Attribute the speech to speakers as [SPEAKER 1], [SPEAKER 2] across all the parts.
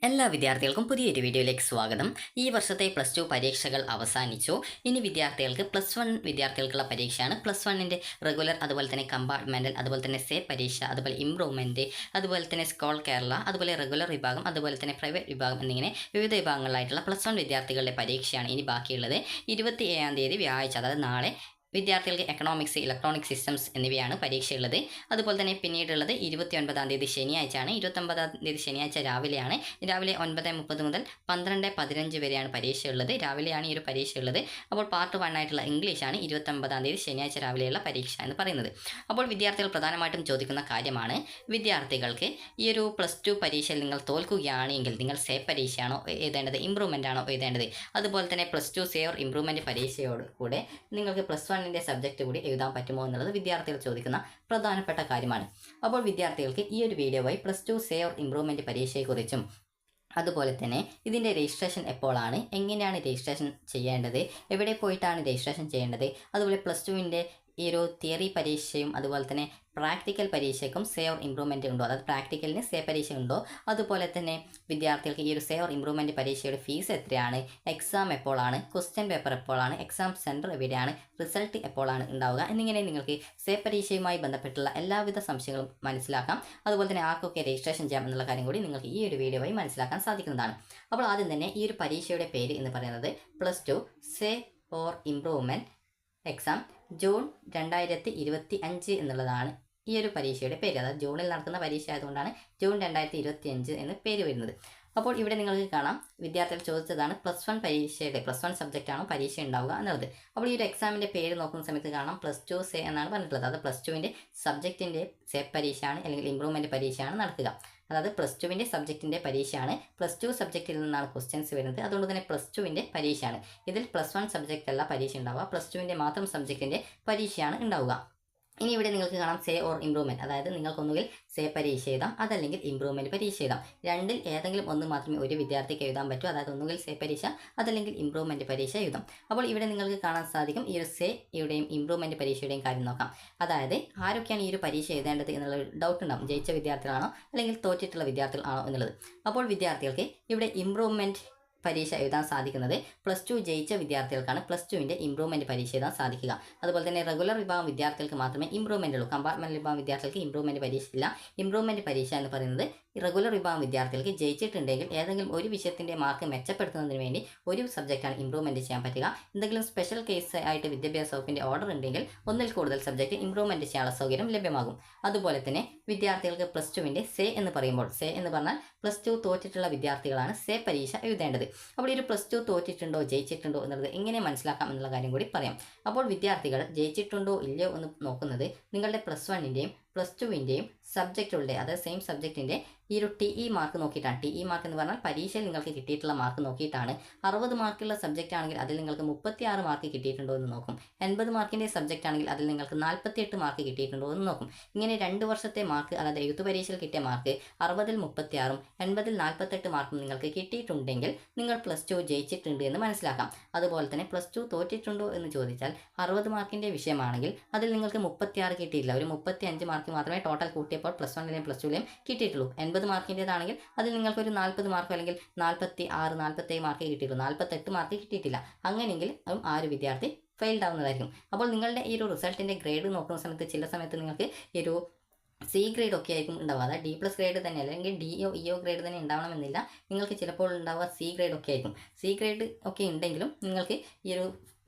[SPEAKER 1] എല്ലാ വിദ്യാർത്ഥികൾക്കും പുതിയൊരു വീഡിയോയിലേക്ക് സ്വാഗതം. ഈ വർഷത്തെ പ്ലസ് ടു പരീക്ഷകൾ അവസാനിച്ചു. ഇനി വിദ്യാർത്ഥികൾക്ക് പ്ലസ് വൺ വിദ്യാർത്ഥികൾക്കുള്ള പരീക്ഷയാണ്. പ്ലസ് വണ്ണിൻ്റെ റെഗുലർ, അതുപോലെ തന്നെ കമ്പാർട്ട്മെൻറ്റൽ, അതുപോലെ തന്നെ സേ പരീക്ഷ, അതുപോലെ ഇംപ്രൂവ്മെൻറ്റ്, അതുപോലെ തന്നെ സ്കോൾ കേരള, അതുപോലെ റെഗുലർ വിഭാഗം, അതുപോലെ തന്നെ പ്രൈവറ്റ് വിഭാഗം എന്നിങ്ങനെ വിവിധ വിഭാഗങ്ങളിലായിട്ടുള്ള പ്ലസ് വൺ വിദ്യാർത്ഥികളുടെ പരീക്ഷയാണ് ഇനി ബാക്കിയുള്ളത്. 27-ാം തീയതി വ്യാഴാഴ്ച, അതായത് നാളെ വിദ്യാർത്ഥികൾക്ക് എക്കണോമിക്സ്, ഇലക്ട്രോണിക് സിസ്റ്റംസ് എന്നിവയാണ് പരീക്ഷയുള്ളത്. അതുപോലെ തന്നെ പിന്നീടുള്ളത് 29-ാം തീയതി ശനിയാഴ്ചയാണ്. 29-ാം തീയതി ശനിയാഴ്ച രാവിലെ 9:30 മുതൽ 12:15 വരെയാണ് പരീക്ഷയുള്ളത്. രാവിലെയാണ് ഈ ഒരു പരീക്ഷയുള്ളത്. അപ്പോൾ പാർട്ട് 1 ആയിട്ടുള്ള ഇംഗ്ലീഷാണ് 29-ാം തീയതി ശനിയാഴ്ച രാവിലെയുള്ള പരീക്ഷ എന്ന് പറയുന്നത്. അപ്പോൾ വിദ്യാർത്ഥികൾ പ്രധാനമായിട്ടും ചോദിക്കുന്ന കാര്യമാണ്, വിദ്യാർത്ഥികൾക്ക് ഈ ഒരു പ്ലസ് ടു പരീക്ഷയിൽ നിങ്ങൾ തോൽക്കുകയാണെങ്കിൽ നിങ്ങൾ സേ പരീക്ഷയാണോ എഴുതേണ്ടത്, ഇംപ്രൂവ്മെൻ്റ് ആണോ എഴുതേണ്ടത്? അതുപോലെ തന്നെ plus two say or improvement പരീക്ഷയോട് കൂടെ നിങ്ങൾക്ക് പ്ലസ് വണ്ണിൻ്റെ സബ്ജക്റ്റ് കൂടി എഴുതാൻ പറ്റുമോ എന്നുള്ളത് വിദ്യാർത്ഥികൾ ചോദിക്കുന്ന പ്രധാനപ്പെട്ട കാര്യമാണ്. അപ്പോൾ വിദ്യാർത്ഥികൾക്ക് ഈ ഒരു വീഡിയോയിൽ plus two say or improvement പരീക്ഷയെക്കുറിച്ചും, അതുപോലെ തന്നെ ഇതിൻ്റെ രജിസ്ട്രേഷൻ എപ്പോഴാണ്, എങ്ങനെയാണ് രജിസ്ട്രേഷൻ ചെയ്യേണ്ടത്, എവിടെ പോയിട്ടാണ് രജിസ്ട്രേഷൻ ചെയ്യേണ്ടത്, അതുപോലെ പ്ലസ് ടുവിൻ്റെ ഈ ഒരു തിയറി പരീക്ഷയും അതുപോലെ തന്നെ പ്രാക്ടിക്കൽ പരീക്ഷയ്ക്കും സേ ഓർ ഇംപ്രൂവ്മെൻറ്റ് ഉണ്ടോ, അതായത് പ്രാക്ടിക്കലിന് സേ പരീക്ഷ ഉണ്ടോ, അതുപോലെ തന്നെ വിദ്യാർത്ഥികൾക്ക് ഈ ഒരു സേ ഓർ ഇംപ്രൂവ്മെൻറ്റ് പരീക്ഷയുടെ ഫീസ് എത്രയാണ്, എക്സാം എപ്പോഴാണ്, ക്വസ്റ്റ്യൻ പേപ്പർ എപ്പോഴാണ്, എക്സാം സെൻറ്റർ എവിടെയാണ്, റിസൾട്ട് എപ്പോഴാണ് ഉണ്ടാവുക എന്നിങ്ങനെ നിങ്ങൾക്ക് സേ പരീക്ഷയുമായി ബന്ധപ്പെട്ടുള്ള എല്ലാവിധ സംശയങ്ങളും മനസ്സിലാക്കാം. അതുപോലെ തന്നെ ആർക്കൊക്കെ രജിസ്ട്രേഷൻ ചെയ്യാം എന്നുള്ള കാര്യം കൂടി നിങ്ങൾക്ക് ഈ ഒരു വീഡിയോ വഴി മനസ്സിലാക്കാൻ സാധിക്കുന്നതാണ്. അപ്പോൾ ആദ്യം തന്നെ ഈ ഒരു പരീക്ഷയുടെ പേര് എന്ന് പറയുന്നത് plus two say or improvement exam June 2025 എന്നുള്ളതാണ് ഈ ഒരു പരീക്ഷയുടെ പേര്. അതായത് ജൂണിൽ നടക്കുന്ന പരീക്ഷ ആയതുകൊണ്ടാണ് ജൂൺ 2025 എന്ന് പേര് വരുന്നത്. അപ്പോൾ ഇവിടെ നിങ്ങൾക്ക് കാണാം, വിദ്യാർത്ഥികൾ ചോദിച്ചതാണ് പ്ലസ് വൺ പരീക്ഷയുടെ പ്ലസ് വൺ സബ്ജക്റ്റ് ആണോ പരീക്ഷ ഉണ്ടാവുക എന്നുള്ളത്. അപ്പോൾ ഈ ഒരു എക്സാമിൻ്റെ പേര് നോക്കുന്ന സമയത്ത് കാണാം പ്ലസ് ടു സേ എന്നാണ് പറഞ്ഞിട്ടുള്ളത്. അത് പ്ലസ് ടുവിൻ്റെ സബ്ജക്റ്റിൻ്റെ സേ പരീക്ഷയാണ് അല്ലെങ്കിൽ ഇംപ്രൂവ്മെൻറ്റ് പരീക്ഷയാണ് നടക്കുക. അതായത് പ്ലസ് ടുവിൻ്റെ സബ്ജക്റ്റിൻ്റെ പരീക്ഷയാണ്. പ്ലസ് ടു സബ്ജക്റ്റിൽ നിന്നാണ് ക്വസ്റ്റ്യൻസ് വരുന്നത്. അതുകൊണ്ട് തന്നെ പ്ലസ് ടുവിൻ്റെ പരീക്ഷയാണ്. ഇതിൽ പ്ലസ് വൺ സബ്ജക്റ്റ് അല്ല പരീക്ഷ ഉണ്ടാവുക, പ്ലസ് ടുവിൻ്റെ മാത്രം സബ്ജക്റ്റിൻ്റെ പരീക്ഷയാണ് ഉണ്ടാവുക. ഇനി ഇവിടെ നിങ്ങൾക്ക് കാണാം സേ ഓർ ഇംപ്രൂവ്മെൻറ്റ്, അതായത് നിങ്ങൾക്കൊന്നുകിൽ സേ പരീക്ഷ എഴുതാം, അതല്ലെങ്കിൽ ഇംപ്രൂവ്മെൻറ്റ് പരീക്ഷ എഴുതാം. രണ്ടിൽ ഏതെങ്കിലും ഒന്ന് മാത്രമേ ഒരു വിദ്യാർത്ഥിക്ക് എഴുതാൻ പറ്റൂ. അതായത് ഒന്നുകിൽ സേ പരീക്ഷ അതല്ലെങ്കിൽ ഇംപ്രൂവ്മെൻറ്റ് പരീക്ഷ എഴുതാം. അപ്പോൾ ഇവിടെ നിങ്ങൾക്ക് കാണാൻ സാധിക്കും ഈ ഒരു സേയുടെയും ഇംപ്രൂവ്മെൻറ്റ് പരീക്ഷയുടെയും കാര്യം നോക്കാം. അതായത് ആരൊക്കെയാണ് ഈ ഒരു പരീക്ഷ എഴുതേണ്ടത് എന്നുള്ള ഡൗട്ട് ഉണ്ടാകും. ജയിച്ച വിദ്യാർത്ഥികളാണോ അല്ലെങ്കിൽ തോറ്റിട്ടുള്ള വിദ്യാർത്ഥികളാണോ എന്നുള്ളത്. അപ്പോൾ വിദ്യാർത്ഥികൾക്ക് ഇവിടെ ഇംപ്രൂവ്മെൻറ്റ് പരീക്ഷ എഴുതാൻ സാധിക്കുന്നത് പ്ലസ് ടു ജയിച്ച വിദ്യാർത്ഥികൾക്കാണ് പ്ലസ് ടുവിൻ്റെ ഇംപ്രൂവ്മെൻറ്റ് പരീക്ഷ എഴുതാൻ സാധിക്കുക. അതുപോലെ തന്നെ റെഗുലർ വിഭാഗം വിദ്യാർത്ഥികൾക്ക് മാത്രമേ ഇംപ്രൂവ്മെൻ്റ് ഉള്ളൂ. കമ്പാർട്ട്മെൻറ്റ് വിഭാഗം വിദ്യാർത്ഥികൾക്ക് ഇംപ്രൂവ്മെൻറ്റ് പരീക്ഷ ഇല്ല. ഇംപ്രൂവ്മെൻറ്റ് പരീക്ഷ എന്ന് പറയുന്നത് റെഗുലർ വിഭാഗം വിദ്യാർത്ഥികൾക്ക് ജയിച്ചിട്ടുണ്ടെങ്കിൽ ഏതെങ്കിലും ഒരു വിഷയത്തിൻ്റെ മാർക്ക് മെച്ചപ്പെടുത്തുന്നതിന് വേണ്ടി ഒരു സബ്ജക്റ്റാണ് ഇംപ്രൂവ്മെൻറ്റ് ചെയ്യാൻ പറ്റുക. എന്തെങ്കിലും സ്പെഷ്യൽ കേസ് ആയിട്ട് വിദ്യാഭ്യാസ വകുപ്പിൻ്റെ ഓർഡർ ഉണ്ടെങ്കിൽ ഒന്നിൽ കൂടുതൽ സബ്ജക്റ്റ് ഇംപ്രൂവ്മെൻറ്റ് ചെയ്യാനുള്ള സൗകര്യം ലഭ്യമാകും. അതുപോലെ തന്നെ വിദ്യാർത്ഥികൾക്ക് പ്ലസ് ടുവിൻ്റെ സേ എന്ന് പറയുമ്പോൾ, സേ എന്ന് പറഞ്ഞാൽ പ്ലസ് ടു തോറ്റിട്ടുള്ള വിദ്യാർത്ഥികളാണ് സേ പരീക്ഷ എഴുതേണ്ടത്. അപ്പോൾ ഈ ഒരു പ്ലസ് ടു തോറ്റിട്ടുണ്ടോ ജയിച്ചിട്ടുണ്ടോ എന്നുള്ളത് എങ്ങനെ മനസ്സിലാക്കാം എന്നുള്ള കാര്യം കൂടി പറയാം. അപ്പോൾ വിദ്യാർത്ഥികൾ ജയിച്ചിട്ടുണ്ടോ ഇല്ലയോ എന്ന് നോക്കുന്നത് നിങ്ങളുടെ പ്ലസ് വണ്ണിൻ്റെയും പ്ലസ് ടുവിൻ്റെയും സബ്ജക്റ്റുകളുടെ, അതായത് സെയിം സബ്ജക്റ്റിൻ്റെ ഈ ഒരു TE മാർക്ക് നോക്കിയിട്ടാണ്. TE മാർക്ക് എന്ന് പറഞ്ഞാൽ പരീക്ഷയിൽ നിങ്ങൾക്ക് കിട്ടിയിട്ടുള്ള മാർക്ക് നോക്കിയിട്ടാണ്. 60 മാർക്കുള്ള സബ്ജക്റ്റ് ആണെങ്കിൽ അതിൽ നിങ്ങൾക്ക് 36 മാർക്ക് കിട്ടിയിട്ടുണ്ടോ എന്ന് നോക്കും. 80 മാർക്കിൻ്റെ സബ്ജക്റ്റ് ആണെങ്കിൽ അതിൽ നിങ്ങൾക്ക് 48 മാർക്ക് കിട്ടിയിട്ടുണ്ടോ എന്ന് നോക്കും. ഇങ്ങനെ 2 വർഷത്തെ മാർക്ക്, അതായത് എഴുത്ത് പരീക്ഷയിൽ കിട്ടിയ മാർക്ക് 60-ൽ 36ഉം 80-ൽ 48 മാർക്കും നിങ്ങൾക്ക് കിട്ടിയിട്ടുണ്ടെങ്കിൽ നിങ്ങൾ പ്ലസ് ടു ജയിച്ചിട്ടുണ്ട് എന്ന് മനസ്സിലാക്കാം. അതുപോലെ തന്നെ പ്ലസ് ടു തോറ്റിട്ടുണ്ടോ എന്ന് ചോദിച്ചാൽ 60 മാർക്കിൻ്റെ വിഷയമാണെങ്കിൽ അതിൽ നിങ്ങൾക്ക് 36 കിട്ടിയില്ല, ഒരു 35 മാർക്ക് മാത്രമേ ടോട്ടൽ കൂട്ടിയപ്പോൾ പ്ലസ് വണ്ണിലെയും പ്ലസ് ടുവിലെയും കിട്ടിയിട്ടുള്ളൂ. 80 മാർക്കിൻ്റെതാണെങ്കിൽ അതിൽ നിങ്ങൾക്കൊരു 40 മാർക്കോ അല്ലെങ്കിൽ 46, 47 മാർക്കേ കിട്ടിയിട്ടുള്ളൂ, 48 മാർക്ക് കിട്ടിയിട്ടില്ല. അങ്ങനെയെങ്കിൽ ആ ഒരു വിദ്യാർത്ഥി ഫെയിൽഡ് ആവുന്നതായിരിക്കും. അപ്പോൾ നിങ്ങളുടെ ഈ ഒരു റിസൾട്ടിൻ്റെ ഗ്രേഡ് നോക്കുന്ന സമയത്ത് ചില സമയത്ത് നിങ്ങൾക്ക് ഈ ഒരു C ഗ്രേഡ് ഒക്കെ ആയിരിക്കും ഉണ്ടാവുക. അതായത് D+ ഗ്രേഡ് തന്നെ അല്ലെങ്കിൽ DO EO ഗ്രേഡ് തന്നെ ഉണ്ടാവണമെന്നില്ല. നിങ്ങൾക്ക് ചിലപ്പോൾ ഉണ്ടാവുക C ഗ്രേഡ് ഒക്കെ ആയിരിക്കും. C ഗ്രേഡ് ഒക്കെ ഉണ്ടെങ്കിലും നിങ്ങൾക്ക് ഈ ഒരു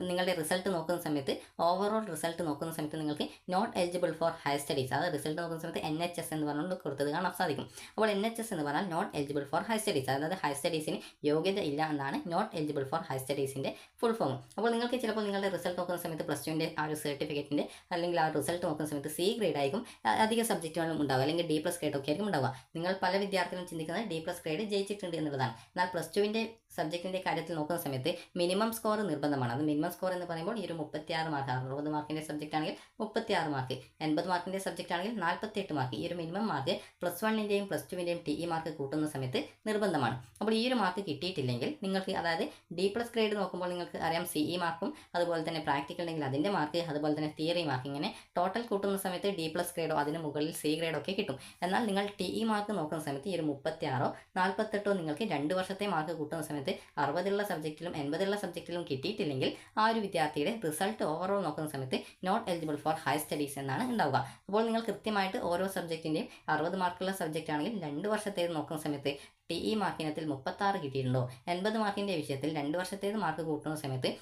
[SPEAKER 1] നിങ്ങളുടെ റിസൾട്ട് നോക്കുന്ന സമയത്ത്, ഓവറോൾ റിസൾട്ട് നോക്കുന്ന സമയത്ത് നിങ്ങൾക്ക് not eligible for higher studies, അതായത് റിസൾട്ട് നോക്കുന്ന സമയത്ത് NHS എന്ന് പറഞ്ഞുകൊണ്ട് കൊടുത്തത് കാണാൻ സാധിക്കും. അപ്പോൾ NHS എന്ന് പറഞ്ഞാൽ not eligible for higher studies, അതായത് ഹയർ സ്റ്റഡീസിന് യോഗ്യത ഇല്ല എന്നാണ് നോട്ട് എലിജിബിൾ ഫോർ ഹയർ സ്റ്റഡീസിൻ്റെ ഫുൾ ഫോം. അപ്പോൾ നിങ്ങൾക്ക് ചിലപ്പോൾ നിങ്ങളുടെ റിസൾട്ട് നോക്കുന്ന സമയത്ത് പ്ലസ് ടുവിൻ്റെ ആ ഒരു സർട്ടിഫിക്കറ്റിൻ്റെ അല്ലെങ്കിൽ ആ റിസൾട്ട് നോക്കുന്ന സമയത്ത് C ഗ്രേഡ് ആയിരിക്കും അധിക സബ്ജക്റ്റുകളും ഉണ്ടാവുക, അല്ലെങ്കിൽ D+ ഗ്രേഡ് ഒക്കെ ആയിരിക്കും ഉണ്ടാവുക. നിങ്ങൾ പല വിദ്യാർത്ഥികളും ചിന്തിക്കുന്നത് D+ ഗ്രേഡ് ജയിച്ചിട്ടുണ്ട് എന്നുള്ളതാണ്. എന്നാൽ പ്ലസ് ടുവിൻ്റെ സബ്ജക്റ്റിൻ്റെ കാര്യത്തിൽ നോക്കുന്ന സമയത്ത് മിനിമം സ്കോർ നിർബന്ധമാണ്. അത് മിനിമം മിനിമം സ്കോർ എന്ന് പറയുമ്പോൾ ഈ ഒരു 36 മാർക്ക്, 60 മാർക്കിൻ്റെ സബ്ജക്റ്റ് ആണെങ്കിൽ 36 മാർക്ക്, 80 മാർക്കിൻ്റെ സബ്ജക്റ്റ് ആണെങ്കിൽ 48 മാർക്ക്. ഈ ഒരു മിനിമം മാർക്ക് +1ൻ്റെയും +2ൻ്റെയും TE മാർക്ക് കൂട്ടുന്ന സമയത്ത് നിർബന്ധമാണ്. അപ്പോൾ ഈ ഒരു മാർക്ക് കിട്ടിയിട്ടില്ലെങ്കിൽ നിങ്ങൾക്ക്, അതായത് D+ ഗ്രേഡ് നോക്കുമ്പോൾ നിങ്ങൾക്ക് അറിയാം CE മാർക്കും അതുപോലെ തന്നെ പ്രാക്ടിക്കൽ ഉണ്ടെങ്കിൽ അതിൻ്റെ മാർക്ക്, അതുപോലെ തന്നെ തിയറി മാർക്ക്, ഇങ്ങനെ ടോട്ടൽ കൂട്ടുന്ന സമയത്ത് D+ ഗ്രേഡോ അതിന് മുകളിൽ C ഗ്രേഡോ ഒക്കെ കിട്ടും. എന്നാൽ നിങ്ങൾ TE മാർക്ക് നോക്കുന്ന സമയത്ത് ഈ ഒരു 36ഓ 48ഓ നിങ്ങൾക്ക് 2 വർഷത്തെ മാർക്ക് കൂട്ടുന്ന സമയത്ത് 60 സബ്ജക്റ്റിലും 80 സബ്ജക്റ്റിലും കിട്ടിയിട്ടില്ലെങ്കിൽ ആ ഒരു വിദ്യാർത്ഥിയുടെ റിസൾട്ട് ഓവറോൾ നോക്കുന്ന സമയത്ത് not eligible for higher studies എന്നാണ് ഉണ്ടാവുക. അപ്പോൾ നിങ്ങൾ കൃത്യമായിട്ട് ഓരോ സബ്ജക്റ്റിൻ്റെയും 60 മാർക്കുള്ള സബ്ജക്റ്റ് ആണെങ്കിൽ 2 വർഷത്തേത് നോക്കുന്ന സമയത്ത് TE മാർക്കിനത്തിൽ 36 കിട്ടിയിട്ടുണ്ടോ, 80 മാർക്കിൻ്റെ വിഷയത്തിൽ 2 വർഷത്തേത് മാർക്ക് കൂട്ടുന്ന സമയത്ത്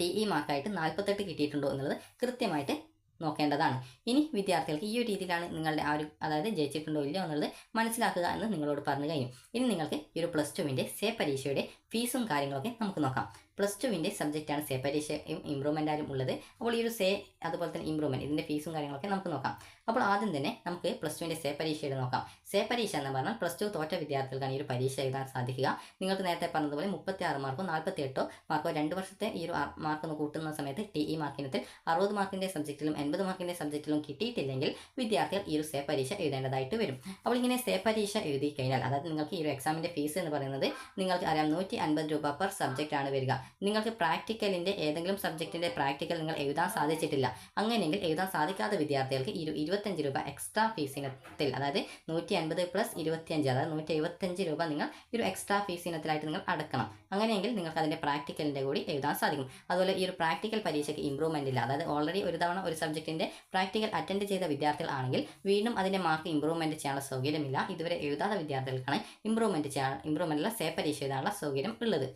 [SPEAKER 1] TE മാർക്കായിട്ട് 48 കിട്ടിയിട്ടുണ്ടോ എന്നുള്ളത് കൃത്യമായിട്ട് നോക്കേണ്ടതാണ്. ഇനി വിദ്യാർത്ഥികൾക്ക് ഈ ഒരു രീതിയിലാണ് നിങ്ങളുടെ ആ ഒരു, അതായത് ജയിച്ചിട്ടുണ്ടോ ഇല്ലയോ എന്നുള്ളത് മനസ്സിലാക്കുക എന്ന് നിങ്ങളോട് പറഞ്ഞു കഴിഞ്ഞു. ഇനി നിങ്ങൾക്ക് ഈ ഒരു +2വിൻ്റെ സേ പരീക്ഷയുടെ ഫീസും കാര്യങ്ങളൊക്കെ നമുക്ക് നോക്കാം. +2വിൻ്റെ സബ്ജക്റ്റാണ് സേ പരീക്ഷയും ഇമ്പ്രൂവ്മെൻ്റ് ഉള്ളത്. അപ്പോൾ ഈ ഒരു സേ അതുപോലെ തന്നെ ഇമ്പ്രൂവ്മെൻറ്റ് ഇതിൻ്റെ ഫീസും കാര്യങ്ങളൊക്കെ നമുക്ക് നോക്കാം. അപ്പോൾ ആദ്യം തന്നെ നമുക്ക് +2വിൻ്റെ സേ പരീക്ഷയുടെ നോക്കാം. സേ പരീക്ഷ എന്ന് പറഞ്ഞാൽ +2 തോറ്റ വിദ്യാർത്ഥികൾക്കാണ് ഈ ഒരു പരീക്ഷ എഴുതാൻ സാധിക്കുക. നിങ്ങൾക്ക് നേരത്തെ പറഞ്ഞതുപോലെ 36 മാർക്കോ 48 മാർക്കോ 2 വർഷത്തെ ഈ ഒരു മാർക്ക് ഒന്ന് കൂട്ടുന്ന സമയത്ത് TE മാർക്കിനത്തിൽ 60 മാർക്കിൻ്റെ സബ്ജക്റ്റിലും 80 മാർക്കിൻ്റെ സബ്ജക്റ്റിലും കിട്ടിയിട്ടില്ലെങ്കിൽ വിദ്യാർത്ഥികൾ ഈ ഒരു സേ പരീക്ഷ എഴുതേണ്ടതായിട്ട് വരും. അപ്പോൾ ഇങ്ങനെ സേ പരീക്ഷ എഴുതി കഴിഞ്ഞാൽ, അതായത് നിങ്ങൾക്ക് ഈ ഒരു എക്സാമിൻ്റെ ഫീസ് എന്ന് പറയുന്നത് നിങ്ങൾക്ക് അറിയാം 150 രൂപ പെർ സബ്ജക്റ്റ് ആണ് വരിക. നിങ്ങൾക്ക് പ്രാക്ടിക്കലിൻ്റെ ഏതെങ്കിലും സബ്ജക്റ്റിൻ്റെ പ്രാക്ടിക്കൽ നിങ്ങൾ എഴുതാൻ സാധിച്ചിട്ടില്ല, അങ്ങനെയെങ്കിൽ എഴുതാൻ സാധിക്കാത്ത വിദ്യാർത്ഥികൾക്ക് ഈ ഒരു 25 രൂപ എക്സ്ട്രാ ഫീസിനത്തിൽ, അതായത് 150 + 25, അതായത് 175 രൂപ നിങ്ങൾ ഈ ഒരു എക്സ്ട്രാ ഫീസിനത്തിലായിട്ട് നിങ്ങൾ അടക്കണം. അങ്ങനെയെങ്കിൽ നിങ്ങൾക്ക് അതിൻ്റെ പ്രാക്ടിക്കലിൻ്റെ കൂടി എഴുതാൻ സാധിക്കും. അതുപോലെ ഈ ഒരു പ്രാക്ടിക്കൽ പരീക്ഷയ്ക്ക് ഇമ്പ്രൂവ്മെൻ്റ് ഇല്ല, അതായത് ഓൾറെഡി ഒരു തവണ ഒരു സബ്ജക്റ്റിൻ്റെ പ്രാക്ടിക്കൽ അറ്റൻഡ് ചെയ്ത വിദ്യാർത്ഥികൾ ആണെങ്കിൽ വീണ്ടും അതിൻ്റെ മാർക്ക് ഇമ്പ്രൂവ്മെൻറ്റ് ചെയ്യാനുള്ള സൗകര്യമില്ല. ഇതുവരെ എഴുതാത്ത വിദ്യാർത്ഥികൾക്കാണ് ഇമ്പ്രൂവ്മെൻറ്റുള്ള സേ പരീക്ഷ എഴുതാനുള്ള സൗകര്യം ഉള്ളത്.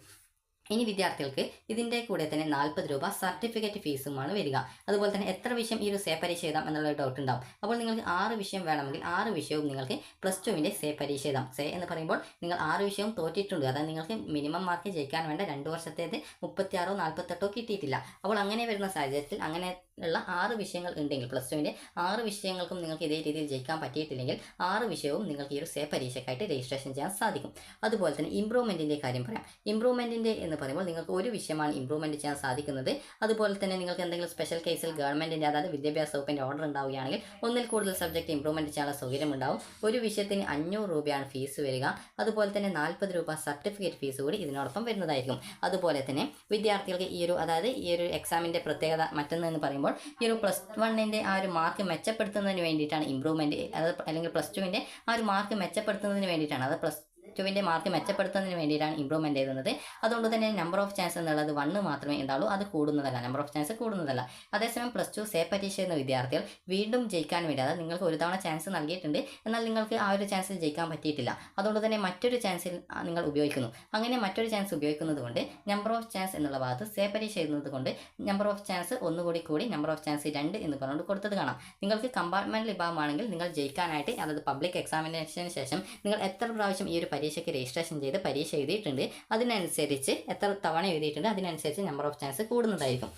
[SPEAKER 1] ഇനി വിദ്യാർത്ഥികൾക്ക് ഇതിൻ്റെ കൂടെ തന്നെ 40 രൂപ സർട്ടിഫിക്കറ്റ് ഫീസുമാണ് വരിക. അതുപോലെ തന്നെ എത്ര വിഷയം ഈ ഒരു സേ പരീക്ഷ എഴുതാം എന്നുള്ള ഡൗട്ട് ഉണ്ടാവും. അപ്പോൾ നിങ്ങൾക്ക് 6 വിഷയം വേണമെങ്കിൽ 6 വിഷയവും നിങ്ങൾക്ക് +2വിൻ്റെ സേ പരീക്ഷ എഴുതാം. സേ എന്ന് പറയുമ്പോൾ നിങ്ങൾ 6 വിഷയവും തോറ്റിട്ടുണ്ട്, അതായത് നിങ്ങൾക്ക് മിനിമം മാർക്ക് ജയിക്കാൻ വേണ്ട 2 വർഷത്തേത് 36ഓ 48ഓ കിട്ടിയിട്ടില്ല. അപ്പോൾ അങ്ങനെ വരുന്ന സാഹചര്യത്തിൽ അങ്ങനെ ഉള്ള 6 വിഷയങ്ങൾ ഉണ്ടെങ്കിൽ +2വിൻ്റെ 6 വിഷയങ്ങൾക്കും നിങ്ങൾക്ക് ഇതേ രീതിയിൽ ജയിക്കാൻ പറ്റിയിട്ടില്ലെങ്കിൽ 6 വിഷയവും നിങ്ങൾക്ക് ഈ ഒരു സേ പരീക്ഷയ്ക്കായിട്ട് രജിസ്ട്രേഷൻ ചെയ്യാൻ സാധിക്കും. അതുപോലെ തന്നെ ഇമ്പ്രൂവ്മെൻറ്റിൻ്റെ കാര്യം പറയാം. ഇമ്പ്രൂവ്മെൻറ്റിൻ്റെ എന്ന് പറയുമ്പോൾ നിങ്ങൾക്ക് ഒരു വിഷയമാണ് ഇമ്പ്രൂവ്മെൻറ്റ് ചെയ്യാൻ സാധിക്കുന്നത്. അതുപോലെ തന്നെ നിങ്ങൾക്ക് എന്തെങ്കിലും സ്പെഷ്യൽ കേസിൽ ഗവൺമെൻറ്റിൻ്റെ, അതായത് വിദ്യാഭ്യാസ വകുപ്പിൻ്റെ ഓർഡർ ഉണ്ടാവുകയാണെങ്കിൽ ഒന്നിൽ കൂടുതൽ സബ്ജക്റ്റ് ഇമ്പ്രൂവ്മെൻറ്റ് ചെയ്യാനുള്ള സൗകര്യം ഉണ്ടാവും. ഒരു വിഷയത്തിന് 500 രൂപയാണ് ഫീസ് വരിക. അതുപോലെ തന്നെ 40 രൂപ സർട്ടിഫിക്കറ്റ് ഫീസ് കൂടി ഇതിനോടൊപ്പം വരുന്നതായിരിക്കും. അതുപോലെ തന്നെ വിദ്യാർത്ഥികൾക്ക് ഈ ഒരു, അതായത് ഈ ഒരു എക്സാമിൻ്റെ പ്രത്യേകത മറ്റൊന്നെന്ന് പറയുമ്പോൾ ഈ ഒരു +1ൻ്റെ ആ ഒരു മാർക്ക് മെച്ചപ്പെടുത്തുന്നതിന് വേണ്ടിയിട്ടാണ് ഇമ്പ്രൂവ്മെൻറ്റ്, അതായത് അല്ലെങ്കിൽ +2വിൻ്റെ ആ ഒരു മാർക്ക് മെച്ചപ്പെടുത്തുന്നതിന് വേണ്ടിയിട്ടാണ്, അത് +2വിൻ്റെ മാർക്ക് മെച്ചപ്പെടുത്തുന്നതിന് വേണ്ടിയിട്ടാണ് ഇമ്പ്രൂവ്മെൻറ്റ് എഴുതുന്നത്. അതുകൊണ്ട് തന്നെ നമ്പർ ഓഫ് ചാൻസ് എന്നുള്ളത് 1 മാത്രമേ ഉണ്ടാവുള്ളൂ, അത് കൂടുന്നതല്ല, നമ്പർ ഓഫ് ചാൻസ് കൂടുന്നതല്ല. അതേസമയം +2 സേ പരീക്ഷ എന്ന വിദ്യാർത്ഥികൾ വീണ്ടും ജയിക്കാൻ വേണ്ടി, അതായത് നിങ്ങൾക്ക് ഒരു തവണ ചാൻസ് നൽകിയിട്ടുണ്ട്, എന്നാൽ നിങ്ങൾക്ക് ആ ഒരു ചാൻസിൽ ജയിക്കാൻ പറ്റിയിട്ടില്ല, അതുകൊണ്ട് തന്നെ മറ്റൊരു ചാൻസിൽ നിങ്ങൾ ഉപയോഗിക്കുന്നു. അങ്ങനെ മറ്റൊരു ചാൻസ് ഉപയോഗിക്കുന്നത് കൊണ്ട് നമ്പർ ഓഫ് ചാൻസ് എന്നുള്ള ഭാഗത്ത് സേ പരീക്ഷ എഴുതുന്നത് കൊണ്ട് നമ്പർ ഓഫ് ചാൻസ് ഒന്നുകൂടി കൂടി നമ്പർ ഓഫ് ചാൻസ് 2 എന്ന് പറഞ്ഞുകൊണ്ട് കൊടുത്തത് കാണാം. നിങ്ങൾക്ക് കമ്പാർട്ട്മെൻറ്റ് വിഭാഗമാണെങ്കിൽ നിങ്ങൾ ജയിക്കാനായിട്ട്, അതായത് പബ്ലിക് എക്സാമിനേഷന് ശേഷം നിങ്ങൾ എത്ര പ്രാവശ്യം ഈ ഒരു പരീക്ഷയ്ക്ക് രജിസ്ട്രേഷൻ ചെയ്ത് പരീക്ഷ എഴുതിയിട്ടുണ്ട്, അതിനനുസരിച്ച് എത്ര തവണ എഴുതിയിട്ടുണ്ട് അതിനനുസരിച്ച് നമ്പർ ഓഫ് ചാൻസ് കൂടുന്നതായിരിക്കും.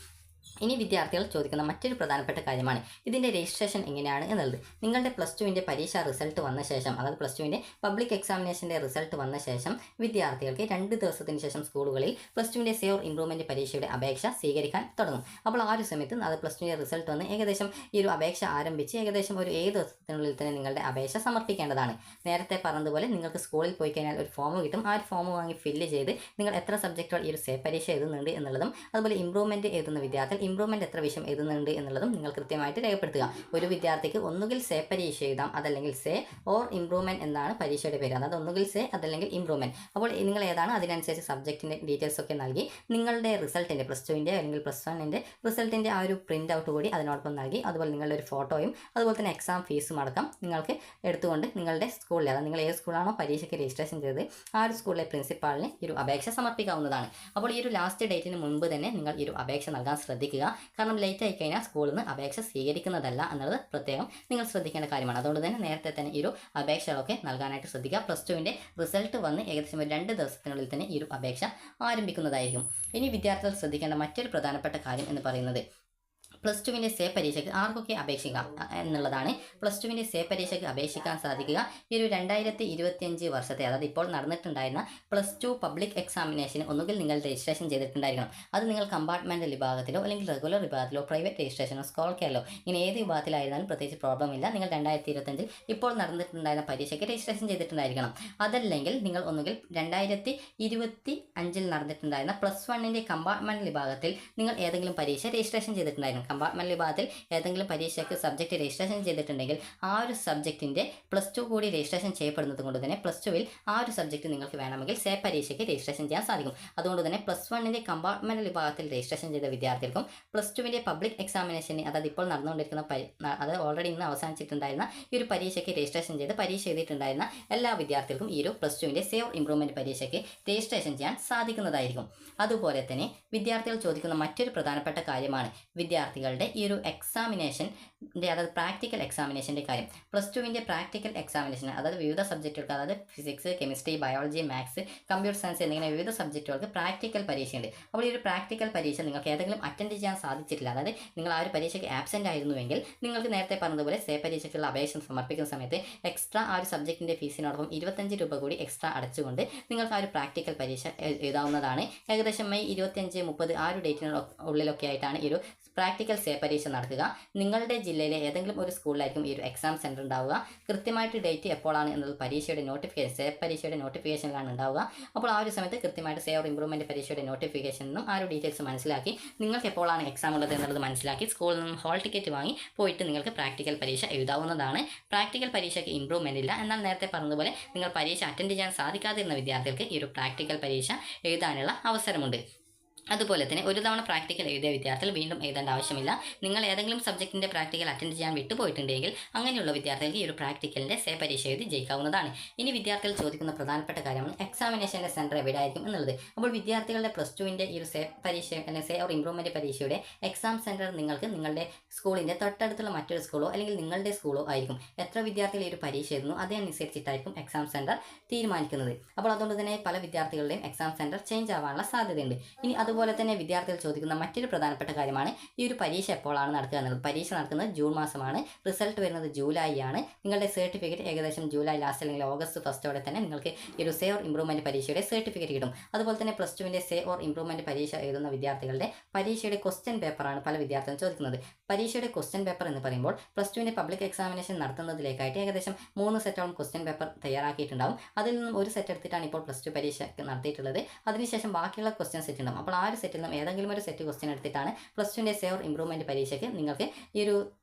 [SPEAKER 1] ഇനി വിദ്യാർത്ഥികൾ ചോദിക്കുന്ന മറ്റൊരു പ്രധാനപ്പെട്ട കാര്യമാണ് ഇതിൻ്റെ രജിസ്ട്രേഷൻ എങ്ങനെയാണ് എന്നുള്ളത്. നിങ്ങളുടെ +2വിൻ്റെ പരീക്ഷാ റിസൾട്ട് വന്ന ശേഷം, അതായത് +2വിൻ്റെ പബ്ലിക് എക്സാമിനേഷൻ്റെ റിസൾട്ട് വന്ന ശേഷം വിദ്യാർത്ഥികൾക്ക് 2 ദിവസത്തിന് ശേഷം സ്കൂളുകളിൽ +2വിൻ്റെ സേ ഓർ ഇമ്പ്രൂവ്മെൻറ്റ് പരീക്ഷയുടെ അപേക്ഷ സ്വീകരിക്കാൻ തുടങ്ങും. അപ്പോൾ ആ ഒരു സമയത്ത് അത് +2വിൻ്റെ റിസൾട്ട് വന്ന് ഏകദേശം ഈ ഒരു അപേക്ഷ ആരംഭിച്ച് ഏകദേശം ഒരു 7 ദിവസത്തിനുള്ളിൽ തന്നെ നിങ്ങളുടെ അപേക്ഷ സമർപ്പിക്കേണ്ടതാണ്. നേരത്തെ പറഞ്ഞതുപോലെ നിങ്ങൾക്ക് സ്കൂളിൽ പോയി കഴിഞ്ഞാൽ ഒരു ഫോം കിട്ടും, ആ ഒരു ഫോം വാങ്ങി ഫില്ല് ചെയ്ത് നിങ്ങൾ എത്ര സബ്ജക്റ്റുകൾ ഈ ഒരു സേ പരീക്ഷ എഴുതുന്നുണ്ട് എന്നുള്ളതും, അതുപോലെ ഇമ്പ്രൂവ്മെൻറ്റ് എഴുതുന്ന വിദ്യാർത്ഥികൾ ഇമ്പ്രൂവ്മെൻറ്റ് എത്ര വിഷയം എഴുതുന്നുണ്ട് എന്നുള്ളതും നിങ്ങൾ കൃത്യമായിട്ട് രേഖപ്പെടുത്തുക. ഒരു വിദ്യാർത്ഥിക്ക് ഒന്നുകിൽ സേ പരീക്ഷ എഴുതാം, അതല്ലെങ്കിൽ സേ ഓർ ഇമ്പ്രൂവ്മെൻറ്റ് എന്നാണ് പരീക്ഷയുടെ പേര്, അതായത് ഒന്നുകിൽ സേ അതല്ലെങ്കിൽ ഇമ്പ്രൂവ്മെൻറ്റ്. അപ്പോൾ നിങ്ങൾ ഏതാണ് അതിനനുസരിച്ച് സബ്ജക്റ്റിൻ്റെ ഡീറ്റെയിൽസ് ഒക്കെ നൽകി നിങ്ങളുടെ റിസൾട്ടിൻ്റെ +2വിൻ്റെ അല്ലെങ്കിൽ +1ൻ്റെ റിസൾട്ടിൻ്റെ ആ ഒരു പ്രിൻ്റ് ഔട്ട് കൂടി അതിനോടൊപ്പം നൽകി, അതുപോലെ നിങ്ങളുടെ ഒരു ഫോട്ടോയും അതുപോലെ തന്നെ എക്സാം ഫീസും അടക്കം നിങ്ങൾക്ക് എടുത്തുകൊണ്ട് നിങ്ങളുടെ സ്കൂളിൽ, അതായത് നിങ്ങൾ ഏത് സ്കൂളാണോ പരീക്ഷയ്ക്ക് രജിസ്ട്രേഷൻ ചെയ്തത് ആ ഒരു സ്കൂളിലെ പ്രിൻസിപ്പാളിന് ഈ ഒരു അപേക്ഷ സമർപ്പിക്കാവുന്നതാണ്. അപ്പോൾ ഈ ഒരു ലാസ്റ്റ് ഡേറ്റിന് മുൻപ് തന്നെ നിങ്ങൾ ഈ ഒരു അപേക്ഷ നൽകാൻ ശ്രദ്ധിക്കുക. കാരണം ലേറ്റ് ആയി കഴിഞ്ഞാൽ സ്കൂളിൽ നിന്ന് അപേക്ഷ സ്വീകരിക്കുന്നതല്ല എന്നുള്ളത് പ്രത്യേകം നിങ്ങൾ ശ്രദ്ധിക്കേണ്ട കാര്യമാണ്. അതുകൊണ്ട് തന്നെ നേരത്തെ തന്നെ ഈ ഒരു അപേക്ഷകളൊക്കെ നൽകാനായിട്ട് ശ്രദ്ധിക്കുക. +2വിൻ്റെ റിസൾട്ട് വന്ന് ഏകദേശം 2 ദിവസത്തിനുള്ളിൽ തന്നെ ഈ ഒരു അപേക്ഷ ആരംഭിക്കുന്നതായിരിക്കും. ഇനി വിദ്യാർത്ഥികൾ ശ്രദ്ധിക്കേണ്ട മറ്റൊരു പ്രധാനപ്പെട്ട കാര്യം എന്ന് പറയുന്നത് പ്ലസ് ടുവിൻ്റെ സേ പരീക്ഷയ്ക്ക് ആർക്കൊക്കെ അപേക്ഷിക്കാം എന്നുള്ളതാണ്. പ്ലസ് ടുവിൻ്റെ സേ പരീക്ഷയ്ക്ക് അപേക്ഷിക്കാൻ സാധിക്കുക ഈ ഒരു 2025 വർഷത്തെ, അതായത് ഇപ്പോൾ നടന്നിട്ടുണ്ടായിരുന്ന പ്ലസ് ടു പബ്ലിക് എക്സാമിനേഷന് ഒന്നുകിൽ നിങ്ങൾ രജിസ്ട്രേഷൻ ചെയ്തിട്ടുണ്ടായിരിക്കണം. അത് നിങ്ങൾ കമ്പാർട്ട്മെൻറ്റൽ വിഭാഗത്തിലോ അല്ലെങ്കിൽ റെഗുലർ വിഭാഗത്തിലോ പ്രൈവറ്റ് രജിസ്ട്രേഷനോ സ്കോൾ കെയറിലോ ഇങ്ങനെ ഏത് വിഭാഗത്തിലായിരുന്നാലും പ്രത്യേകിച്ച് പ്രോബ്ലം ഇല്ല. നിങ്ങൾ 2025 ഇപ്പോൾ നടന്നിട്ടുണ്ടായിരുന്ന പരീക്ഷയ്ക്ക് രജിസ്ട്രേഷൻ ചെയ്തിട്ടുണ്ടായിരിക്കണം. അതല്ലെങ്കിൽ നിങ്ങൾ ഒന്നുകിൽ 2025 നടന്നിട്ടുണ്ടായിരുന്ന പ്ലസ് വണ്ണിൻ്റെ കമ്പാർട്ട്മെൻറ്റൽ വിഭാഗത്തിൽ നിങ്ങൾ ഏതെങ്കിലും പരീക്ഷ രജിസ്ട്രേഷൻ ചെയ്തിട്ടുണ്ടായിരുന്നു. കമ്പാർട്ട്മെൻറ്റൽ വിഭാഗത്തിൽ ഏതെങ്കിലും പരീക്ഷയ്ക്ക് സബ്ജക്റ്റ് രജിസ്ട്രേഷൻ ചെയ്തിട്ടുണ്ടെങ്കിൽ ആ ഒരു സബ്ജക്റ്റിൻ്റെ പ്ലസ് ടു കൂടി രജിസ്ട്രേഷൻ ചെയ്യപ്പെടുന്നത് കൊണ്ട് തന്നെ പ്ലസ് ടുവിൽ ആ ഒരു സബ്ജക്റ്റ് നിങ്ങൾക്ക് വേണമെങ്കിൽ സേ പരീക്ഷയ്ക്ക് രജിസ്ട്രേഷൻ ചെയ്യാൻ സാധിക്കും. അതുകൊണ്ട് തന്നെ പ്ലസ് വണ്ണിൻ്റെ കമ്പാർട്ട്മെൻറ്റൽ വിഭാഗത്തിൽ രജിസ്ട്രേഷൻ ചെയ്ത വിദ്യാർത്ഥികൾക്കും പ്ലസ് ടുവിൻ്റെ പബ്ലിക് എക്സാമിനേഷന്, അതായത് ഇപ്പോൾ നടന്നുകൊണ്ടിരിക്കുന്ന അത് ഓൾറെഡി ഇന്ന് അവസാനിച്ചിട്ടുണ്ടായിരുന്ന ഈ ഒരു പരീക്ഷയ്ക്ക് രജിസ്ട്രേഷൻ ചെയ്ത് പരീക്ഷ എഴുതിയിട്ടുണ്ടായിരുന്ന എല്ലാ വിദ്യാർത്ഥികൾക്കും ഈ ഒരു പ്ലസ് ടുവിൻ്റെ സേ ഓർ ഇംപ്രൂവ്മെൻറ്റ് പരീക്ഷയ്ക്ക് രജിസ്ട്രേഷൻ ചെയ്യാൻ സാധിക്കുന്നതായിരിക്കും. അതുപോലെ തന്നെ വിദ്യാർത്ഥികൾ ചോദിക്കുന്ന മറ്റൊരു പ്രധാനപ്പെട്ട കാര്യമാണ് വിദ്യാർത്ഥികളുടെ ഈ ഒരു എക്സാമിനേഷൻ്റെ, അതായത് പ്രാക്ടിക്കൽ എക്സാമിനേഷൻ്റെ കാര്യം. പ്ലസ് ടുവിൻ്റെ പ്രാക്ടിക്കൽ എക്സാമിനേഷൻ, അതായത് വിവിധ സബ്ജക്റ്റുകൾക്ക്, അതായത് physics, chemistry, biology, maths, computer science എന്നിങ്ങനെ വിവിധ സബ്ജക്റ്റുകൾക്ക് പ്രാക്ടിക്കൽ പരീക്ഷയുണ്ട്. അപ്പോൾ ഈ ഒരു പ്രാക്ടിക്കൽ പരീക്ഷ നിങ്ങൾക്ക് ഏതെങ്കിലും അറ്റൻഡ് ചെയ്യാൻ സാധിച്ചിട്ടില്ല, അതായത് നിങ്ങൾ ആ ഒരു പരീക്ഷയ്ക്ക് ആബ്സെൻ്റ് ആയിരുന്നുവെങ്കിൽ നിങ്ങൾക്ക് നേരത്തെ പറഞ്ഞതുപോലെ സേ പരീക്ഷയ്ക്കുള്ള അപേക്ഷ സമർപ്പിക്കുന്ന സമയത്ത് എക്സ്ട്രാ ആ ഒരു സബ്ജക്റ്റിൻ്റെ ഫീസിനോടൊപ്പം 25 രൂപ കൂടി എക്സ്ട്രാ അടച്ചുകൊണ്ട് നിങ്ങൾക്ക് ആ ഒരു പ്രാക്ടിക്കൽ പരീക്ഷ എഴുതാവുന്നതാണ്. ഏകദേശം മെയ് 25-30 ആ ഒരു ഡേറ്റിനുള്ളിലൊക്കെ ആയിട്ടാണ് ഈ ഒരു പ്രാക്ടിക്കൽ സേ പരീക്ഷ നടക്കുക. നിങ്ങളുടെ ജില്ലയിലെ ഏതെങ്കിലും ഒരു സ്കൂളിലായിരിക്കും ഈ ഒരു എക്സാം സെൻറ്റർ ഉണ്ടാവുക. കൃത്യമായിട്ട് ഡേറ്റ് എപ്പോഴാണ് എന്നത് പരീക്ഷയുടെ നോട്ടിഫിക്കേഷൻ, സേ പരീക്ഷയുടെ നോട്ടിഫിക്കേഷനിലാണ് ഉണ്ടാവുക. അപ്പോൾ ആ ഒരു സമയത്ത് കൃത്യമായിട്ട് സേ ഓർ ഇംപ്രൂവ്മെൻറ്റ് പരീക്ഷയുടെ നോട്ടിഫിക്കേഷനും ആ ഒരു ഡീറ്റെയിൽസ് മനസ്സിലാക്കി നിങ്ങൾക്ക് എപ്പോഴാണ് എക്സാം ഉള്ളത് എന്നുള്ളത് മനസ്സിലാക്കി സ്കൂളിൽ നിന്നും ഹാൾ ടിക്കറ്റ് വാങ്ങി പോയിട്ട് നിങ്ങൾക്ക് പ്രാക്ടിക്കൽ പരീക്ഷ എഴുതാവുന്നതാണ്. പ്രാക്ടിക്കൽ പരീക്ഷയ്ക്ക് ഇംപ്രൂവ്മെൻ്റ് ഇല്ല. എന്നാൽ നേരത്തെ പറഞ്ഞതുപോലെ നിങ്ങൾ പരീക്ഷ അറ്റൻഡ് ചെയ്യാൻ സാധിക്കാതിരുന്ന വിദ്യാർത്ഥികൾക്ക് ഈ ഒരു പ്രാക്ടിക്കൽ പരീക്ഷ എഴുതാനുള്ള അവസരമുണ്ട്. അതുപോലെ തന്നെ ഒരു തവണ പ്രാക്ടിക്കൽ എഴുതിയ വിദ്യാർത്ഥികൾ വീണ്ടും എഴുതേണ്ട ആവശ്യമില്ല. നിങ്ങൾ ഏതെങ്കിലും സബ്ജക്റ്റിൻ്റെ പ്രാക്ടിക്കൽ അറ്റൻഡ് ചെയ്യാൻ വിട്ടുപോയിട്ടുണ്ടെങ്കിൽ അങ്ങനെയുള്ള വിദ്യാർത്ഥികൾക്ക് ഈ ഒരു പ്രാക്ടിക്കലിൻ്റെ സേ പരീക്ഷ എഴുതി ജയിക്കാവുന്നതാണ്. ഇനി വിദ്യാർത്ഥികൾ ചോദിക്കുന്ന പ്രധാനപ്പെട്ട കാര്യമാണ് എക്സാമിനേഷൻ്റെ സെൻറ്റർ എവിടെയായിരിക്കും എന്നുള്ളത്. അപ്പോൾ വിദ്യാർത്ഥികളുടെ പ്ലസ് ടുവിൻ്റെ ഈ ഒരു സേ പരീക്ഷ അല്ലെങ്കിൽ സേ ഓർ ഇംപ്രൂവ്മെൻറ്റ് പരീക്ഷയുടെ എക്സാം സെൻറ്റർ നിങ്ങൾക്ക് നിങ്ങളുടെ സ്കൂളിൻ്റെ തൊട്ടടുത്തുള്ള മറ്റൊരു സ്കൂളോ അല്ലെങ്കിൽ നിങ്ങളുടെ സ്കൂളോ ആയിരിക്കും. എത്ര വിദ്യാർത്ഥികൾ ഈ ഒരു പരീക്ഷ എഴുതുന്നു അതനുസരിച്ചിട്ടായിരിക്കും എക്സാം സെൻറ്റർ തീരുമാനിക്കുന്നത്. അപ്പോൾ അതുകൊണ്ട് തന്നെ പല വിദ്യാർത്ഥികളുടെയും എക്സാം സെൻറ്റർ ചേഞ്ച് ആവാനുള്ള സാധ്യതയുണ്ട്. ഇനി അതുപോലെ തന്നെ വിദ്യാർത്ഥികൾ ചോദിക്കുന്ന മറ്റൊരു പ്രധാനപ്പെട്ട കാര്യമാണ് ഈ ഒരു പരീക്ഷ എപ്പോഴാണ് നടക്കുക എന്നുള്ളത്. പരീക്ഷ നടക്കുന്നത് ജൂൺ മാസമാണ്, റിസൾട്ട് വരുന്നത് ജൂലൈ ആണ്. നിങ്ങളുടെ സർട്ടിഫിക്കറ്റ് ഏകദേശം ജൂലൈ ലാസ്റ്റ് അല്ലെങ്കിൽ ഓഗസ്റ്റ് ഫസ്റ്റോടെ തന്നെ നിങ്ങൾക്ക് ഈ ഒരു സേ ഓർ ഇംപ്രൂവ്മെൻറ്റ് പരീക്ഷയുടെ സർട്ടിഫിക്കറ്റ് കിട്ടും. അതുപോലെ തന്നെ പ്ലസ് ടുവിൻ്റെ സേ ഓർ ഇംപ്രൂവ്മെൻറ്റ് പരീക്ഷ എഴുതുന്ന വിദ്യാർത്ഥികളുടെ പരീക്ഷയുടെ ക്വസ്റ്റ്യൻ പേപ്പറാണ് പല വിദ്യാർത്ഥികളും ചോദിക്കുന്നത്. പരീക്ഷയുടെ ക്വസ്റ്റ്യൻ പേപ്പർ എന്ന് പറയുമ്പോൾ പ്ലസ് ടുവിൻ്റെ പബ്ലിക് എക്സാമിനേഷൻ നടത്തുന്നതിലേക്കായിട്ട് ഏകദേശം 3 സെറ്റോളം ക്വസ്റ്റ്യൻ പേപ്പർ തയ്യാറാക്കിയിട്ടുണ്ടാവും. അതിൽ നിന്നും ഒരു സെറ്റ് എടുത്തിട്ടാണ് ഇപ്പോൾ പ്ലസ് ടു പരീക്ഷ നടത്തിയിട്ടുള്ളത്. അതിനുശേഷം ബാക്കിയുള്ള ക്വസ്റ്റ്യൻ സെറ്റ് ഉണ്ടാവും. അപ്പോൾ ആ ഒരു സെറ്റിൽ നിന്നും ഏതെങ്കിലും ഒരു സെറ്റ് ക്വസ്റ്റ്യൻ എടുത്തിട്ടാണ് പ്ലസ് ടുവിൻ്റെ സേ ഓർ ഇംപ്രൂവ്മെൻറ്റ് പരീക്ഷയ്ക്ക് നിങ്ങൾക്ക് ഈ ഒരു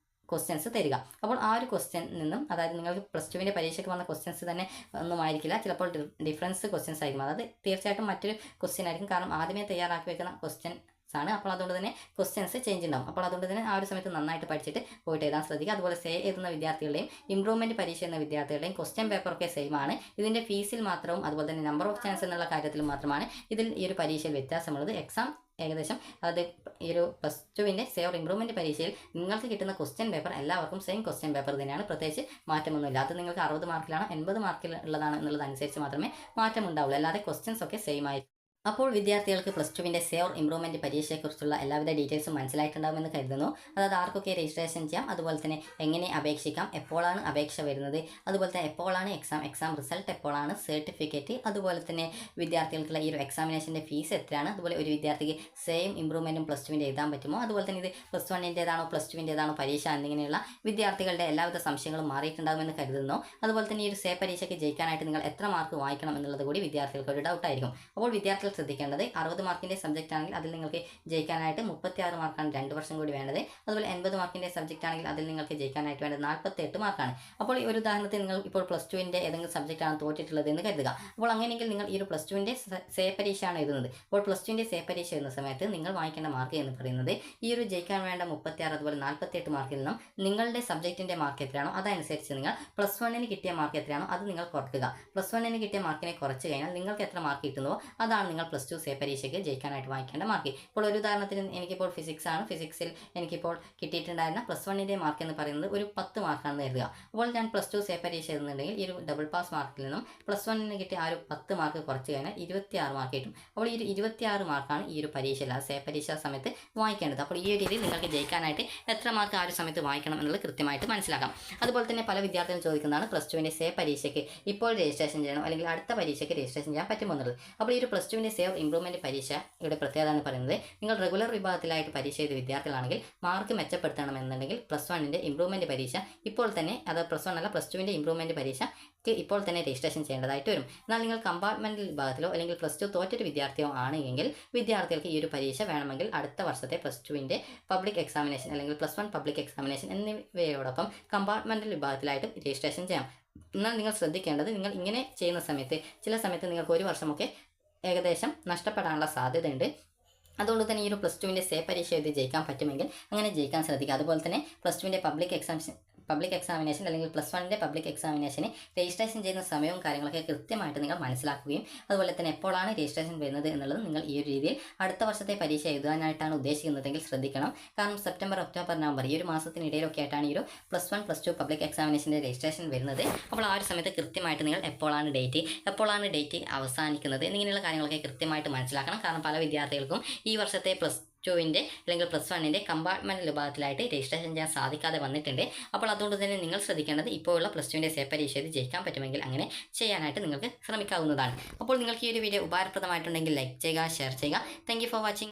[SPEAKER 1] ക്വസ്റ്റ്യൻസ് തരിക. അപ്പോൾ ആ ഒരു ക്വസ്റ്റ്യൻ നിന്നും, അതായത് നിങ്ങൾക്ക് പ്ലസ് ടുവിൻ്റെ പരീക്ഷയ്ക്ക് വന്ന ക്വസ്റ്റ്യൻസ് തന്നെ ഒന്നും ആയിരിക്കില്ല, ചിലപ്പോൾ ഡിഫറൻസ് ക്വസ്റ്റ്യൻസ് ആയിരിക്കും. അതായത് തീർച്ചയായിട്ടും മറ്റൊരു ക്വസ്റ്റ്യൻ ആയിരിക്കും, കാരണം ആദ്യമേ തയ്യാറാക്കി വെക്കുന്ന ക്വസ്റ്റ്യൻസ് ആണ്. അപ്പോൾ അതുകൊണ്ട് തന്നെ ക്വസ്റ്റ്യൻസ് ചേഞ്ച് ഉണ്ടാവും. അപ്പോൾ അതുകൊണ്ട് തന്നെ ആ ഒരു സമയത്ത് നന്നായിട്ട് പഠിച്ചിട്ട് പോയിട്ട് എഴുതാൻ ശ്രദ്ധിക്കുക. അതുപോലെ സേ എഴുതുന്ന വിദ്യാർത്ഥികളുടെയും ഇംപ്രൂവ്മെൻറ്റ് പരീക്ഷ എന്ന വിദ്യാർത്ഥികളുടെയും ക്വസ്റ്റ്യൻ പേപ്പറൊക്കെ സെയിം ആണ്. ഇതിൻ്റെ ഫീസിൽ മാത്രവും അതുപോലെ തന്നെ നമ്പർ ഓഫ് ചാൻസ് എന്നുള്ള കാര്യത്തിൽ മാത്രമാണ് ഇതിൽ ഈ ഒരു പരീക്ഷയിൽ വ്യത്യാസമുള്ളത്. എക്സാം ഏകദേശം അത് ഈ ഒരു പ്ലസ് ടുവിൻ്റെ സേ ഓർ ഇംപ്രൂവ്മെൻറ്റ് പരീക്ഷയിൽ നിങ്ങൾക്ക് കിട്ടുന്ന ക്വസ്റ്റ്യൻ പേപ്പർ എല്ലാവർക്കും സെയിം ക്വസ്റ്റ്യൻ പേപ്പർ തന്നെയാണ്. പ്രത്യേകിച്ച് മാറ്റമൊന്നുമില്ല. അത് നിങ്ങൾക്ക് 60 മാർക്കിലാണോ 80 മാർക്കിൽ ഉള്ളതാണോ എന്നുള്ളതനുസരിച്ച് മാത്രമേ മാറ്റം ഉണ്ടാവുള്ളൂ. അല്ലാതെ ക്വസ്റ്റ്യൻസ് ഒക്കെ സെയിം ആയിരിക്കും. അപ്പോൾ വിദ്യാർത്ഥികൾക്ക് പ്ലസ് ടുവിൻ്റെ സേ ഓർ ഇംപ്രൂവ്മെൻറ്റ് പരീക്ഷയെക്കുറിച്ചുള്ള എല്ലാവിധ ഡീറ്റെയിൽസും മനസ്സിലായിട്ടുണ്ടാകുമെന്ന് കരുതുന്നു. അതായത് ആർക്കൊക്കെ രജിസ്ട്രേഷൻ ചെയ്യാം, അതുപോലെ തന്നെ എങ്ങനെ അപേക്ഷിക്കാം, എപ്പോഴാണ് അപേക്ഷ വരുന്നത്, അതുപോലെ തന്നെ എപ്പോഴാണ് എക്സാം റിസൾട്ട് എപ്പോഴാണ്, സർട്ടിഫിക്കറ്റ്, അതുപോലെ തന്നെ വിദ്യാർത്ഥികൾക്കുള്ള ഈ ഒരു എക്സാമിനേഷൻ്റെ ഫീസ് എത്രയാണ്, അതുപോലെ ഒരു വിദ്യാർത്ഥിക്ക് സെയിം ഇംപ്രൂവ്മെൻറ്റും പ്ലസ് ടുവിൻ്റെ എഴുതാൻ പറ്റുമോ, അതുപോലെ തന്നെ ഇത് പ്ലസ് വണ്ണിൻ്റേതാണോ പ്ലസ് ടുവിൻ്റേതാണോ പരീക്ഷ എന്നിങ്ങനെയുള്ള വിദ്യാർത്ഥികളുടെ എല്ലാവിധ സംശയങ്ങളും മാറിയിട്ടുണ്ടാകുമെന്ന് കരുതുന്നു. അതുപോലെ തന്നെ ഈ ഒരു സേ പരീക്ഷയ്ക്ക് ജയിക്കാനായിട്ട് നിങ്ങൾ എത്ര മാർക്ക് വായിക്കണം എന്നുള്ളത് കൂടി വിദ്യാർത്ഥികൾക്ക് ഒരു ഡൗട്ടായിരിക്കും. അപ്പോൾ വിദ്യാർത്ഥികൾ ശ്രദ്ധിക്കേണ്ടത് 60 മാർക്കിൻ്റെ സബ്ജക്റ്റ് ആണെങ്കിൽ അതിൽ നിങ്ങൾക്ക് ജയിക്കാനായിട്ട് 36 മാർക്കാണ് 2 വർഷം കൂടി വേണ്ടത്. അതുപോലെ 80 മാർക്കിൻ്റെ സബ്ജക്റ്റ് ആണെങ്കിൽ അതിൽ നിങ്ങൾക്ക് ജയിക്കാനായിട്ട് വേണ്ടത് 48 മാർക്കാണ്. അപ്പോൾ ഈ ഒരു ഉദാഹരണത്തിൽ നിങ്ങൾ ഇപ്പോൾ പ്ലസ് ടുവിൻ്റെ ഏതെങ്കിലും സബ്ജക്റ്റാണ് തോറ്റിട്ടുള്ളത് എന്ന് കരുതുക. അപ്പോൾ അങ്ങനെയെങ്കിൽ നിങ്ങൾ ഈ ഒരു പ്ലസ് ടുവിൻ്റെ സേ പരീക്ഷയാണ് എഴുതുന്നത്. അപ്പോൾ പ്ലസ് ടുവിൻ്റെ സേ പരീക്ഷ എഴുതുന്ന സമയത്ത് നിങ്ങൾ വായിക്കേണ്ട മാർക്ക് എന്ന് പറയുന്നത് ഈ ഒരു ജയിക്കാൻ വേണ്ട 36 അതുപോലെ 48 മാർക്കിൽ നിന്നും നിങ്ങളുടെ സബ്ജക്റ്റിൻ്റെ മാർക്ക് എത്രയാണോ അതനുസരിച്ച് നിങ്ങൾ പ്ലസ് വണ്ണിന് കിട്ടിയ മാർക്ക് എത്രയാണോ അത് നിങ്ങൾ കുറയ്ക്കുക. പ്ലസ് വണ്ണിന് കിട്ടിയ മാർക്കിനെ കുറച്ച് കഴിഞ്ഞാൽ നിങ്ങൾക്ക് എത്ര മാർക്ക് കിട്ടുന്നുവോ അതാണ് നിങ്ങൾ പ്ലസ് ടു സേ പരീക്ഷയ്ക്ക് ജയിക്കാനായിട്ട് വാങ്ങിക്കേണ്ട മാർക്ക്. ഇപ്പോൾ ഒരു ഉദാഹരണത്തിന് എനിക്കിപ്പോൾ ഫിസിക്സ് ആണ്. ഫിസിക്സിൽ എനിക്കിപ്പോൾ കിട്ടിയിട്ടുണ്ടായിരുന്ന പ്ലസ് വണ്ണിൻ്റെ മാർക്ക് എന്ന് പറയുന്നത് ഒരു 10 മാർക്കാണെന്ന് കരുതുക. അപ്പോൾ ഞാൻ പ്ലസ് ടു സേ പരീക്ഷ എഴുതുന്നുണ്ടെങ്കിൽ ഈ ഒരു ഡബിൾ പാസ് മാർക്കിൽ നിന്നും പ്ലസ് വണ്ണിന് കിട്ടിയ ആ ഒരു 10 മാർക്ക് കുറച്ച് കഴിഞ്ഞാൽ 26 മാർക്ക് കിട്ടും. അപ്പോൾ ഈ ഒരു 26 മാർക്കാണ് ഈ ഒരു പരീക്ഷയിൽ സേ പരീക്ഷ സമയത്ത് വാങ്ങിക്കേണ്ടത്. അപ്പോൾ ഈ ഒരു രീതിയിൽ നിങ്ങൾക്ക് ജയിക്കാനായിട്ട് എത്ര മാർക്ക് ആ ഒരു സമയത്ത് വായിക്കണം എന്നുള്ളത് കൃത്യമായിട്ട് മനസ്സിലാക്കാം. അതുപോലെ തന്നെ പല വിദ്യാർത്ഥികളും ചോദിക്കുന്നതാണ് പ്ലസ് ടുവിൻ്റെ സേ പരീക്ഷയ്ക്ക് ഇപ്പോൾ രജിസ്ട്രേഷൻ ചെയ്യണം അല്ലെങ്കിൽ അടുത്ത പരീക്ഷയ്ക്ക് രജിസ്ട്രേഷൻ ചെയ്യാൻ പറ്റുമോ എന്നുള്ളത്. അപ്പോൾ ഈ ഒരു പ്ലസ് ടുവിൻ്റെ സേവ് ഇംപ്രൂവ്മെൻറ്റ് പരീക്ഷ ഇവിടെ പ്രത്യേകത എന്ന് പറയുന്നത് നിങ്ങൾ റെഗുലർ വിഭാഗത്തിലായിട്ട് പരീക്ഷ ചെയ്ത വിദ്യാർത്ഥികളാണെങ്കിൽ മാർക്ക് മെച്ചപ്പെടുത്തണമെന്നുണ്ടെങ്കിൽ പ്ലസ് വണ്ണിൻ്റെ ഇംപ്രൂവ്മെൻറ്റ് പരീക്ഷ ഇപ്പോൾ തന്നെ, അത് പ്ലസ് വൺ അല്ല പ്ലസ് ടുവിൻ്റെ ഇംപ്രൂവ്മെൻറ്റ് പരീക്ഷയ്ക്ക് ഇപ്പോൾ തന്നെ രജിസ്ട്രേഷൻ ചെയ്യേണ്ടതായിട്ട് വരും. എന്നാൽ നിങ്ങൾ കമ്പാർട്ട്മെൻറ്റൽ വിഭാഗത്തിലോ അല്ലെങ്കിൽ പ്ലസ് ടു തോറ്റൊരു വിദ്യാർത്ഥിയോ ആണെങ്കിൽ വിദ്യാർത്ഥികൾക്ക് ഈ ഒരു പരീക്ഷ വേണമെങ്കിൽ അടുത്ത വർഷത്തെ പ്ലസ് ടുവിൻ്റെ പബ്ലിക് എക്സാമിനേഷൻ അല്ലെങ്കിൽ പ്ലസ് വൺ പബ്ലിക് എക്സാമിനേഷൻ എന്നിവയോടൊപ്പം കമ്പാർട്ട്മെൻറ്റൽ വിഭാഗത്തിലായിട്ട് രജിസ്ട്രേഷൻ ചെയ്യാം. എന്നാൽ നിങ്ങൾ ശ്രദ്ധിക്കേണ്ടത്, നിങ്ങൾ ഇങ്ങനെ ചെയ്യുന്ന സമയത്ത് ചില സമയത്ത് നിങ്ങൾക്ക് ഒരു വർഷമൊക്കെ ഏകദേശം നഷ്ടപ്പെടാനുള്ള സാധ്യതയുണ്ട്. അതുകൊണ്ട് തന്നെ ഈ ഒരു പ്ലസ് ടുവിൻ്റെ സേ പരീക്ഷ എഴുതി ജയിക്കാൻ പറ്റുമെങ്കിൽ അങ്ങനെ ജയിക്കാൻ ശ്രദ്ധിക്കുക. അതുപോലെ തന്നെ പ്ലസ് ടുവിൻ്റെ പബ്ലിക് എക്സാമിനേഷൻ അല്ലെങ്കിൽ പ്ലസ് വണ്ണിൻ്റെ പബ്ലിക് എക്സാമിനേഷന് രജിസ്ട്രേഷൻ ചെയ്യുന്ന സമയവും കാര്യങ്ങളൊക്കെ കൃത്യമായിട്ട് നിങ്ങൾ മനസ്സിലാക്കുകയും അതുപോലെ തന്നെ എപ്പോഴാണ് രജിസ്ട്രേഷൻ വരുന്നത് എന്നുള്ളത് നിങ്ങൾ ഈ ഒരു രീതിയിൽ അടുത്ത വർഷത്തെ പരീക്ഷ എഴുതാനായിട്ടാണ് ഉദ്ദേശിക്കുന്നതെങ്കിൽ ശ്രദ്ധിക്കണം. കാരണം സെപ്റ്റംബർ, ഒക്ടോബർ, നവംബർ ഈ ഒരു മാസത്തിനിടയിലൊക്കെ ആയിട്ടാണ് ഈ ഒരു plus one plus two public എക്സാമിനേഷൻ്റെ രജിസ്ട്രേഷൻ വരുന്നത്. അപ്പോൾ ആ ഒരു സമയത്ത് കൃത്യമായിട്ട് നിങ്ങൾ എപ്പോഴാണ് ഡേറ്റ് അവസാനിക്കുന്നത് എന്നിങ്ങനെയുള്ള കാര്യങ്ങളൊക്കെ കൃത്യമായിട്ട് മനസ്സിലാക്കണം. കാരണം പല വിദ്യാർത്ഥികൾക്കും ഈ വർഷത്തെ പ്ലസ് ടുവിൻ്റെ അല്ലെങ്കിൽ പ്ലസ് വണ്ണിൻ്റെ കമ്പാർട്ട്മെൻറ്റ് വിഭാഗത്തിലായിട്ട് രജിസ്ട്രേഷൻ ചെയ്യാൻ സാധിക്കാതെ വന്നിട്ടുണ്ട്. അപ്പോൾ അതുകൊണ്ട് തന്നെ നിങ്ങൾ ശ്രദ്ധിക്കേണ്ടത് ഇപ്പോഴുള്ള പ്ലസ് ടുവിൻ്റെ സേ പരീക്ഷയിൽ ജയിക്കാൻ പറ്റുമെങ്കിൽ അങ്ങനെ ചെയ്യാനായിട്ട് നിങ്ങൾക്ക് ശ്രമിക്കാവുന്നതാണ്. അപ്പോൾ നിങ്ങൾക്ക് ഈ ഒരു വീഡിയോ ഉപകാരപ്രദമായിട്ടുണ്ടെങ്കിൽ ലൈക്ക് ചെയ്യുക, ഷെയർ ചെയ്യുക. Thank you for watching.